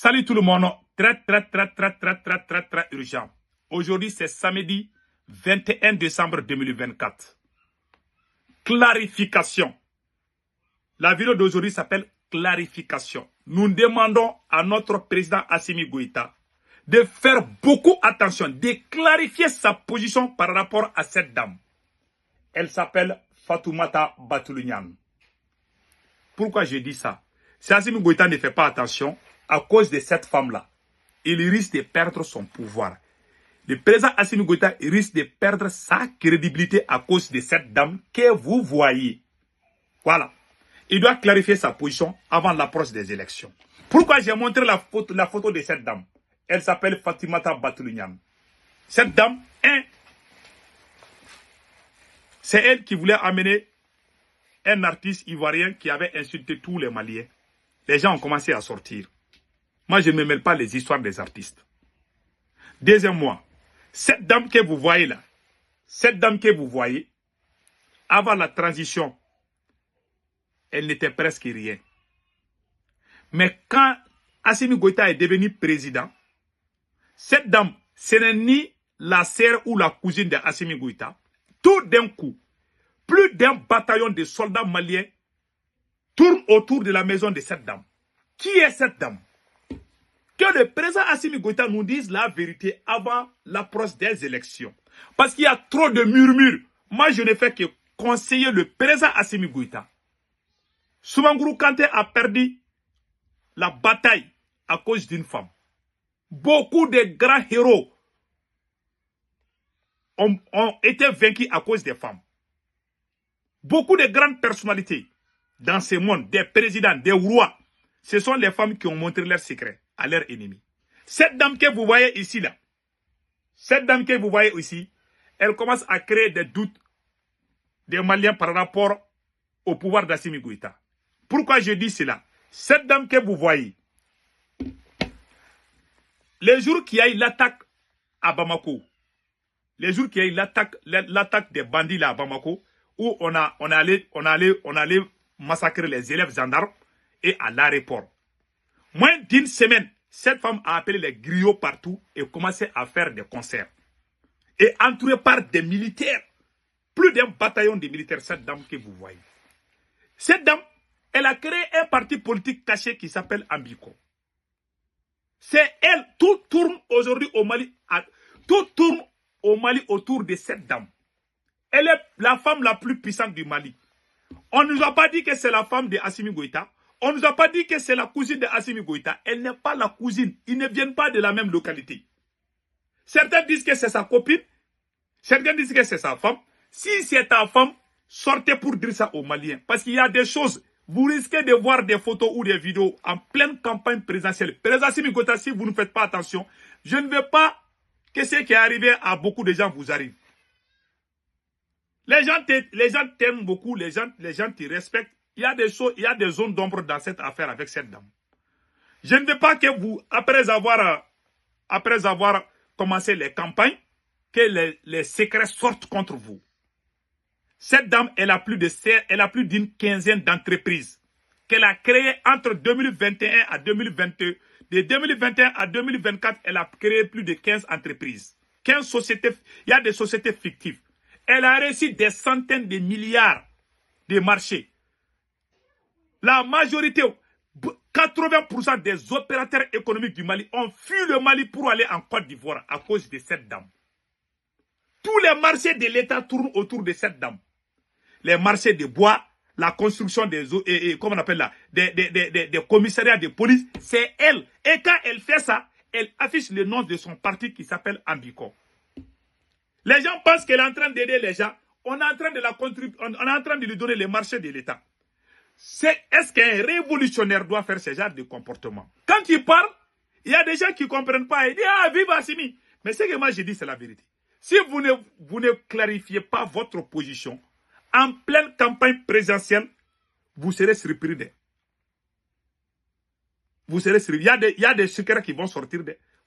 Salut tout le monde. Très urgent. Aujourd'hui, c'est samedi 21 décembre 2024. Clarification. La vidéo d'aujourd'hui s'appelle clarification. Nous demandons à notre président Assimi Goïta de faire beaucoup attention, de clarifier sa position par rapport à cette dame. Elle s'appelle Fatoumata Batoulou-Niane. Pourquoi je dis ça? Si Assimi Goïta ne fait pas attention, à cause de cette femme-là, il risque de perdre son pouvoir. Le président Assimi Goïta risque de perdre sa crédibilité à cause de cette dame que vous voyez. Voilà. Il doit clarifier sa position avant l'approche des élections. Pourquoi j'ai montré la photo de cette dame? Elle s'appelle Fatoumata Batoulou-Niane. Cette dame, c'est elle qui voulait amener un artiste ivoirien qui avait insulté tous les Maliens. Les gens ont commencé à sortir. Moi, je ne me mêle pas les histoires des artistes. Deuxièmement, cette dame que vous voyez là, avant la transition, elle n'était presque rien. Mais quand Assimi Goïta est devenu président, cette dame, ce n'est ni la sœur ou la cousine d'Assimi Goïta. Tout d'un coup, plus d'un bataillon de soldats maliens tourne autour de la maison de cette dame. Qui est cette dame? Que le président Assimi Goïta nous dise la vérité avant l'approche des élections. Parce qu'il y a trop de murmures. Moi, je ne fais que conseiller le président Assimi Goïta. Soumangourou Kanté a perdu la bataille à cause d'une femme. Beaucoup de grands héros ont été vaincus à cause des femmes. Beaucoup de grandes personnalités dans ce monde, des présidents, des rois, ce sont les femmes qui ont montré leurs secrets à leurs ennemis. Cette dame que vous voyez ici, là, elle commence à créer des doutes des Maliens par rapport au pouvoir d'Assimi Goïta. Pourquoi je dis cela? Cette dame que vous voyez, les jours qu'il y a eu l'attaque à Bamako, l'attaque des bandits là à Bamako, où on allait massacrer les élèves gendarmes et à l'aéroport. Moins d'une semaine, cette femme a appelé les griots partout et commencé à faire des concerts. Et entourée par des militaires, plus d'un bataillon de militaires, cette dame que vous voyez. Cette dame, elle a créé un parti politique caché qui s'appelle Ambiko. C'est elle, tout tourne aujourd'hui au Mali, autour de cette dame. Elle est la femme la plus puissante du Mali. On ne nous a pas dit que c'est la femme de Assimi Goïta. On ne nous a pas dit que c'est la cousine de Assimi Goïta. Elle n'est pas la cousine. Ils ne viennent pas de la même localité. Certains disent que c'est sa copine. Certains disent que c'est sa femme. Si c'est ta femme, sortez pour dire ça aux Maliens. Parce qu'il y a des choses. Vous risquez de voir des photos ou des vidéos en pleine campagne présidentielle. Président Assimi Goïta, si vous ne faites pas attention, je ne veux pas que ce qui est arrivé à beaucoup de gens vous arrive. Les gens t'aiment beaucoup, les gens te respectent. Il y a des choses, il y a des zones d'ombre dans cette affaire avec cette dame. Je ne veux pas que vous, après avoir commencé les campagnes, que les secrets sortent contre vous. Cette dame, elle a plus d'une quinzaine d'entreprises qu'elle a créées entre 2021 à 2022. De 2021 à 2024, elle a créé plus de 15 entreprises. 15 sociétés, il y a des sociétés fictives. Elle a réussi des centaines de milliards de marchés. La majorité, 80% des opérateurs économiques du Mali ont fui le Mali pour aller en Côte d'Ivoire à cause de cette dame. Tous les marchés de l'État tournent autour de cette dame. Les marchés de bois, la construction des comment on appelle là, des commissariats de police, c'est elle. Et quand elle fait ça, elle affiche le nom de son parti qui s'appelle Ambiko. Les gens pensent qu'elle est en train d'aider les gens. On est en train de on est en train de lui donner les marchés de l'État. Est-ce qu'un révolutionnaire doit faire ce genre de comportement? Quand il parle, il y a des gens qui ne comprennent pas. Ils disent, ah, vive Assimi. Mais ce que moi je dis, c'est la vérité. Si vous ne clarifiez pas votre position, en pleine campagne présidentielle, vous serez surpris. Vous serez surpris. Il y a des secrets qui vont sortir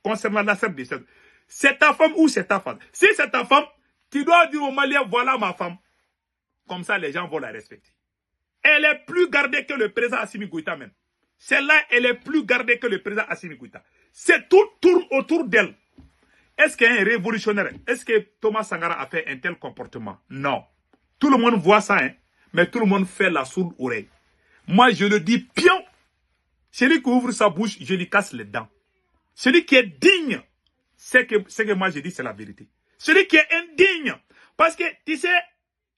concernant la sœur de cette. C'est ta femme ou c'est ta femme? Si c'est ta femme, tu dois dire aux Maliens, voilà ma femme. Comme ça, les gens vont la respecter. Elle est plus gardée que le président Assimi Goïta même. Celle-là, elle est plus gardée que le président Assimi Goïta. C'est tout tourne autour d'elle. Est-ce qu'il y a un révolutionnaire? Est-ce que Thomas Sankara a fait un tel comportement? Non. Tout le monde voit ça, hein, mais tout le monde fait la sourde oreille. Moi, je le dis, pion. Celui qui ouvre sa bouche, je lui casse les dents. Celui qui est digne, c'est que moi je dis, c'est la vérité. Celui qui est indigne, parce que, tu sais,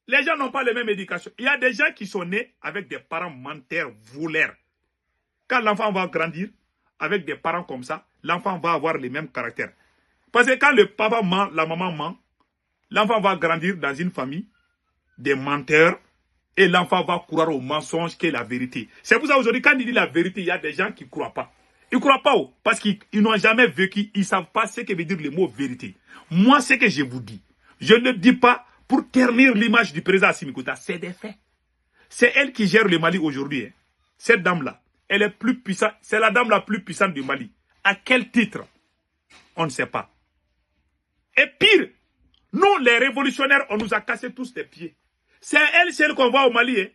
les gens n'ont pas la même éducation. Il y a des gens qui sont nés avec des parents menteurs, voleurs. Quand l'enfant va grandir, avec des parents comme ça, l'enfant va avoir les mêmes caractères. Parce que quand le papa ment, la maman ment, l'enfant va grandir dans une famille des menteurs et l'enfant va croire au mensonge qui est la vérité. C'est pour ça aujourd'hui, quand il dit la vérité, il y a des gens qui ne croient pas. Ils ne croient pas parce qu'ils n'ont jamais vécu, ils ne savent pas ce que veut dire le mot vérité. Moi, ce que je vous dis, je ne dis pas pour ternir l'image du président Assimi Goïta, c'est des faits. C'est elle qui gère le Mali aujourd'hui. Hein. Cette dame-là, elle est plus puissante, c'est la dame la plus puissante du Mali. À quel titre? On ne sait pas. Et pire, nous, les révolutionnaires, on nous a cassé tous les pieds. C'est elle, celle qu'on voit au Mali. Hein.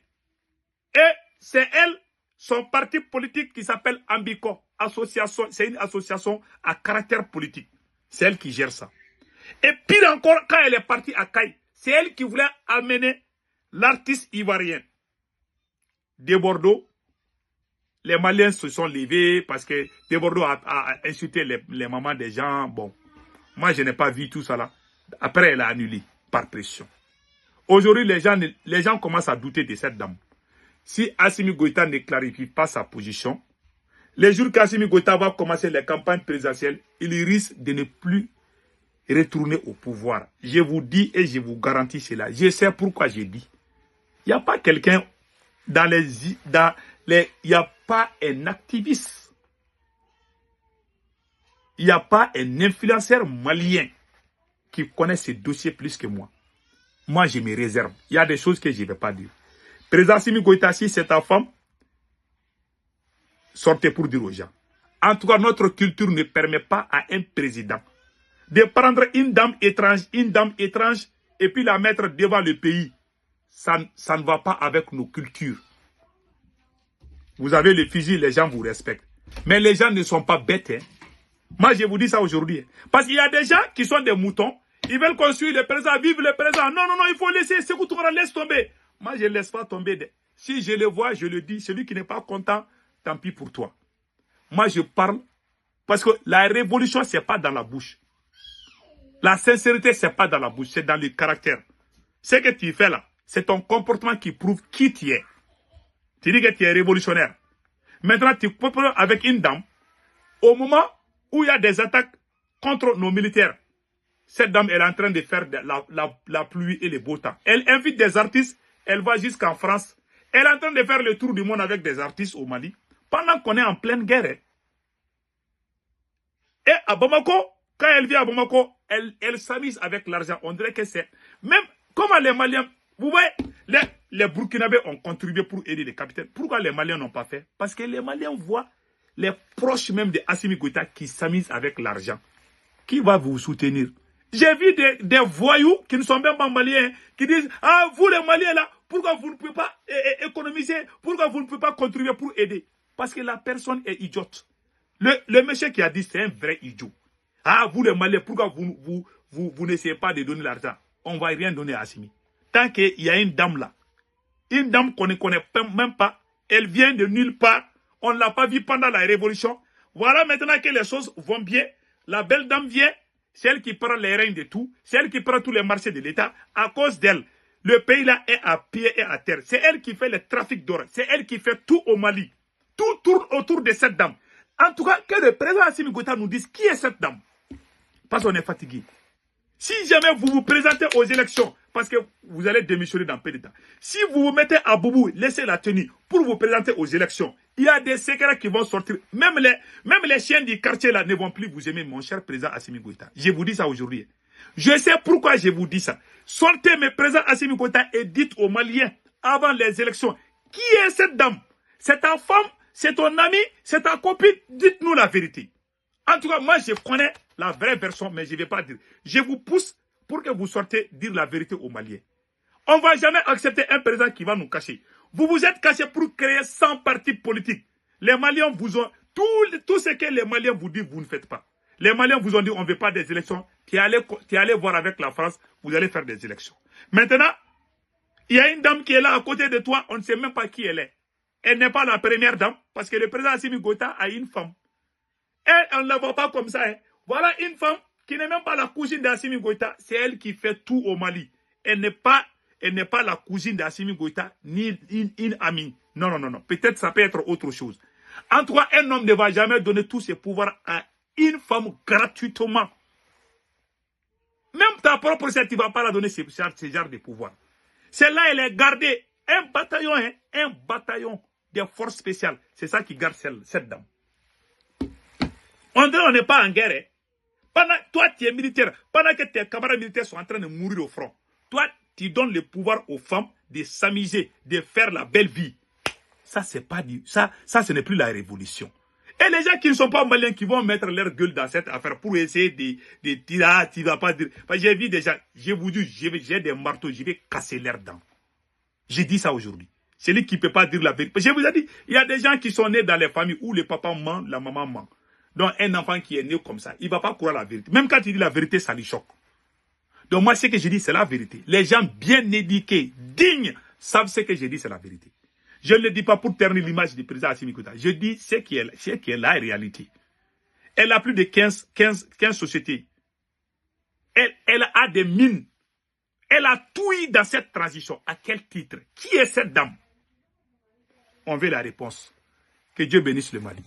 Et c'est elle, son parti politique qui s'appelle Ambico. C'est une association à caractère politique. C'est elle qui gère ça. Et pire encore, quand elle est partie à Caille, c'est elle qui voulait amener l'artiste ivoirien de Bordeaux. Les Maliens se sont levés parce que de Bordeaux a insulté les mamans des gens. Bon, moi je n'ai pas vu tout ça là. Après, elle a annulé par pression. Aujourd'hui, les gens commencent à douter de cette dame. Si Assimi Goïta ne clarifie pas sa position, les jours qu'Assimi Goïta va commencer les campagnes présidentielles, il risque de ne plus retourner au pouvoir. Je vous dis et je vous garantis cela. Je sais pourquoi je dis. Il n'y a pas quelqu'un il n'y a pas un activiste. Il n'y a pas un influenceur malien qui connaît ce dossier plus que moi. Moi, je me réserve. Il y a des choses que je ne vais pas dire. Président Assimi Goïta, si c'est ta femme, sortez pour dire aux gens. En tout cas, notre culture ne permet pas à un président de prendre une dame étrange, et puis la mettre devant le pays. Ça ne va pas avec nos cultures. Vous avez le fusil, les gens vous respectent. Mais les gens ne sont pas bêtes. Hein. Moi, je vous dis ça aujourd'hui. Parce qu'il y a des gens qui sont des moutons. Ils veulent construire le présent, vivre le présent. Non, il faut laisser. Sékou Touré, laisse tomber. Moi, je ne laisse pas tomber. Si je le vois, je le dis. Celui qui n'est pas content, tant pis pour toi. Moi, je parle parce que la révolution, ce n'est pas dans la bouche. La sincérité, ce n'est pas dans la bouche, c'est dans le caractère. Ce que tu fais là, c'est ton comportement qui prouve qui tu es. Tu dis que tu es révolutionnaire. Maintenant, tu peux parler avec une dame. Au moment où il y a des attaques contre nos militaires, cette dame, elle est en train de faire la pluie et le beau temps. Elle invite des artistes, elle va jusqu'en France. Elle est en train de faire le tour du monde avec des artistes au Mali, pendant qu'on est en pleine guerre. Et à Bamako, quand elle vient à Bamako, elle s'amuse avec l'argent. On dirait que c'est... Même comment les Maliens... Vous voyez, les Burkinabés ont contribué pour aider les capitaines. Pourquoi les Maliens n'ont pas fait? Parce que les Maliens voient les proches même de Assimi Goïta qui s'amusent avec l'argent. Qui va vous soutenir? J'ai vu des voyous qui ne sont même pas maliens, qui disent, ah, vous les Maliens là, pourquoi vous ne pouvez pas économiser? Pourquoi vous ne pouvez pas contribuer pour aider? Parce que la personne est idiote. Le monsieur qui a dit, c'est un vrai idiot. Ah, vous les Maliens, pourquoi vous n'essayez pas de donner l'argent? On ne va rien donner à Assimi. Tant qu'il y a une dame là, une dame qu'on ne connaît même pas, elle vient de nulle part, on ne l'a pas vue pendant la révolution. Voilà maintenant que les choses vont bien. La belle dame vient, c'est elle qui prend les règnes de tout, c'est elle qui prend tous les marchés de l'État. À cause d'elle, le pays là est à pied et à terre. C'est elle qui fait le trafic d'or, c'est elle qui fait tout au Mali. Tout tourne autour de cette dame. En tout cas, que le président Assimi Goïta nous dise qui est cette dame. Parce qu'on est fatigué. Si jamais vous vous présentez aux élections, parce que vous allez démissionner dans peu de temps, si vous vous mettez à boubou, laissez la tenue pour vous présenter aux élections, il y a des secrets qui vont sortir. Même les chiens du quartier là ne vont plus vous aimer, mon cher président Assimi Goïta. Je vous dis ça aujourd'hui. Je sais pourquoi je vous dis ça. Sortez mes présidents Assimi Goïta et dites aux Maliens, avant les élections, qui est cette dame? C'est ta femme? C'est ton ami? C'est ta copine? Dites-nous la vérité. En tout cas, moi, je connais la vraie version, mais je ne vais pas dire. Je vous pousse pour que vous sortez dire la vérité aux Maliens. On ne va jamais accepter un président qui va nous cacher. Vous vous êtes caché pour créer 100 partis politiques. Les Maliens vous ont... Tout ce que les Maliens vous disent, vous ne faites pas. Les Maliens vous ont dit, on ne veut pas des élections. Tu es allé voir avec la France, vous allez faire des élections. Maintenant, il y a une dame qui est là à côté de toi, on ne sait même pas qui elle est. Elle n'est pas la première dame, parce que le président Assimi Goïta a une femme. Elle, on ne la voit pas comme ça. Hein. Voilà une femme qui n'est même pas la cousine d'Assimi Goïta. C'est elle qui fait tout au Mali. Elle n'est pas la cousine d'Assimi Goïta, ni une amie. Non, non, non, non. Peut-être ça peut être autre chose. En tout cas, un homme ne va jamais donner tous ses pouvoirs à une femme gratuitement. Même ta propre sœur, tu ne vas pas la donner ce genre de pouvoir. Celle-là, elle est gardée. Un bataillon, hein, un bataillon des forces spéciales. C'est ça qui garde cette dame. On n'est pas en guerre. Hein. Toi, tu es militaire. Pendant que tes camarades militaires sont en train de mourir au front, toi, tu donnes le pouvoir aux femmes de s'amuser, de faire la belle vie. Ça, c'est pas du... Ça, ce n'est plus la révolution. Et les gens qui ne sont pas maliens, qui vont mettre leur gueule dans cette affaire pour essayer de tirer, tu vas pas dire... J'ai vu déjà, je vous dis, j'ai des marteaux, je vais casser leurs dents. J'ai dit ça aujourd'hui. Celui qui ne peut pas dire la vérité. Je vous ai dit, il y a des gens qui sont nés dans les familles où le papa ment, la maman ment. Donc, un enfant qui est né comme ça, il ne va pas croire la vérité. Même quand il dit la vérité, ça lui choque. Donc, moi, ce que je dis, c'est la vérité. Les gens bien éduqués, dignes, savent ce que je dis, c'est la vérité. Je ne le dis pas pour ternir l'image du président Assimi Goïta. Je dis ce qui est la réalité. Elle a plus de 15 sociétés. Elle a des mines. Elle a tout eu dans cette transition. À quel titre? Qui est cette dame? On veut la réponse. Que Dieu bénisse le Mali.